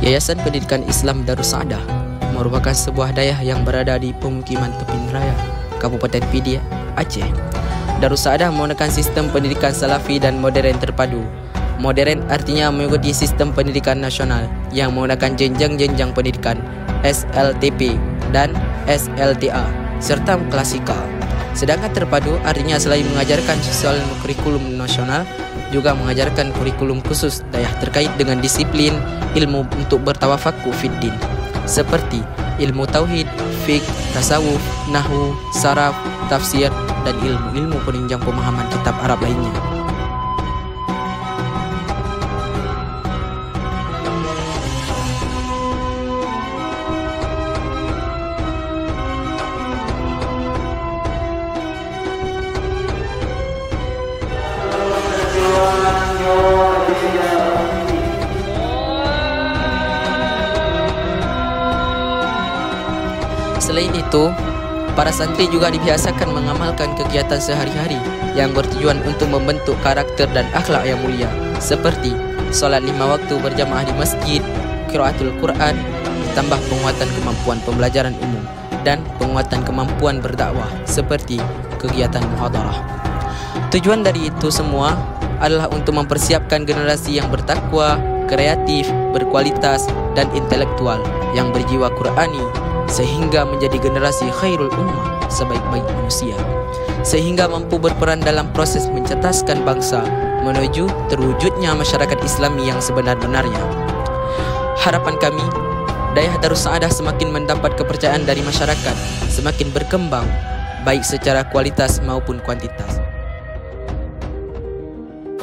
Yayasan Pendidikan Islam Darus Saadah merupakan sebuah dayah yang berada di pemukiman Tepin Raya, Kabupaten Pidi, Aceh. Darus Saadah menggunakan sistem pendidikan salafi dan modern terpadu. Modern artinya mengikuti sistem pendidikan nasional yang menggunakan jenjang-jenjang pendidikan SLTP dan SLTA serta klasikal. Sedangkan terpadu artinya selain mengajarkan soal kurikulum nasional, juga mengajarkan kurikulum khusus dayah terkait dengan disiplin ilmu untuk bertawafakuh fiddin, seperti ilmu tauhid, fiqh, tasawuf, nahwu, saraf, tafsir, dan ilmu-ilmu penunjang pemahaman kitab Arab lainnya. Selain itu, para santri juga dibiasakan mengamalkan kegiatan sehari-hari yang bertujuan untuk membentuk karakter dan akhlak yang mulia, seperti solat 5 waktu berjamaah di masjid, qiraatul Quran, ditambah penguatan kemampuan pembelajaran umum dan penguatan kemampuan berdakwah seperti kegiatan muhadarah. Tujuan dari itu semua adalah untuk mempersiapkan generasi yang bertakwa, kreatif, berkualitas, dan intelektual yang berjiwa Qurani, sehingga menjadi generasi khairul ummah, sebaik-baik manusia, sehingga mampu berperan dalam proses mencerdaskan bangsa menuju terwujudnya masyarakat Islami yang sebenar-benarnya. Harapan kami, dayah Darus Saadah semakin mendapat kepercayaan dari masyarakat, semakin berkembang baik secara kualitas maupun kuantitas.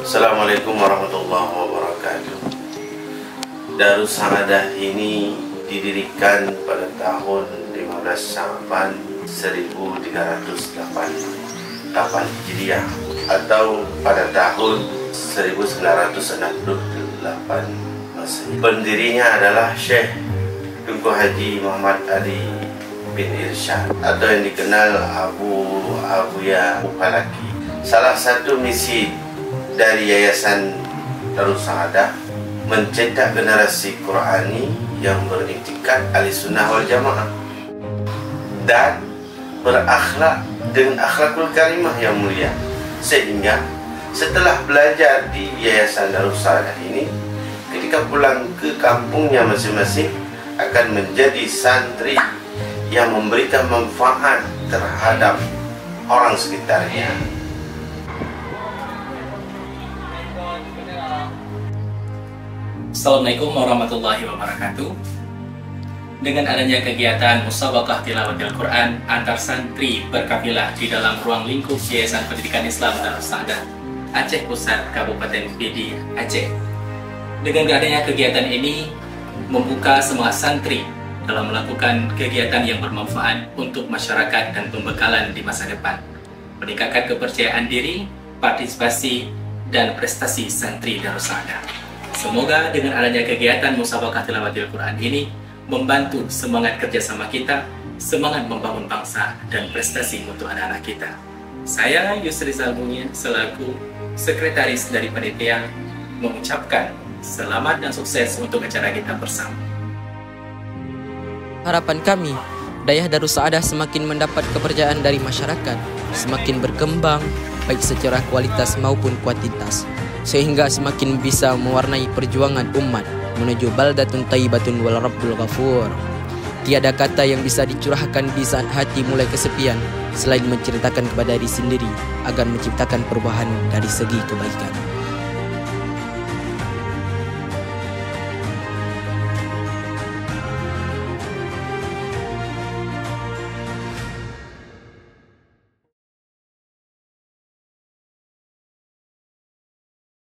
Assalamualaikum warahmatullahi wabarakatuh. Darus Saadah ini didirikan pada tahun 15 Sya'ban 1388 Hijriah atau pada tahun 1968 Masehi. Pendirinya adalah Syekh Tunku Haji Muhammad Ali bin Irsyad atau yang dikenal Abuya Upalaki. Salah satu misi dari Yayasan Darus Saadah mencetak generasi Qurani yang beriktikad Ahlussunnah wal Jamaah dan berakhlak dengan akhlakul karimah yang mulia, sehingga setelah belajar di Yayasan Darus Saadah ini, ketika pulang ke kampungnya masing-masing akan menjadi santri yang memberikan manfaat terhadap orang sekitarnya. Assalamualaikum warahmatullahi wabarakatuh. Dengan adanya kegiatan musabaqah tilawatil Quran antar santri berkafilah di dalam ruang lingkup Yayasan Pendidikan Islam Darus Saadah Aceh Pusat, Kabupaten Pidi, Aceh. Dengan adanya kegiatan ini membuka semangat santri dalam melakukan kegiatan yang bermanfaat untuk masyarakat dan pembekalan di masa depan, meningkatkan kepercayaan diri, partisipasi, dan prestasi santri Darus Saadah. Semoga dengan adanya kegiatan musabaqah tilawatil Quran ini membantu semangat kerjasama kita, semangat membangun bangsa, dan prestasi untuk anak-anak kita. Saya Yusri Salbungin selaku sekretaris dari panitia mengucapkan selamat dan sukses untuk acara kita bersama. Harapan kami, dayah Darus Saadah semakin mendapat kepercayaan dari masyarakat, semakin berkembang baik secara kualitas maupun kuantitas, sehingga semakin bisa mewarnai perjuangan umat menuju baldatun thayyibatun wal rabbul ghafur. Tiada kata yang bisa dicurahkan di saat hati mulai kesepian selain menceritakan kepada diri sendiri agar menciptakan perubahan dari segi kebaikan.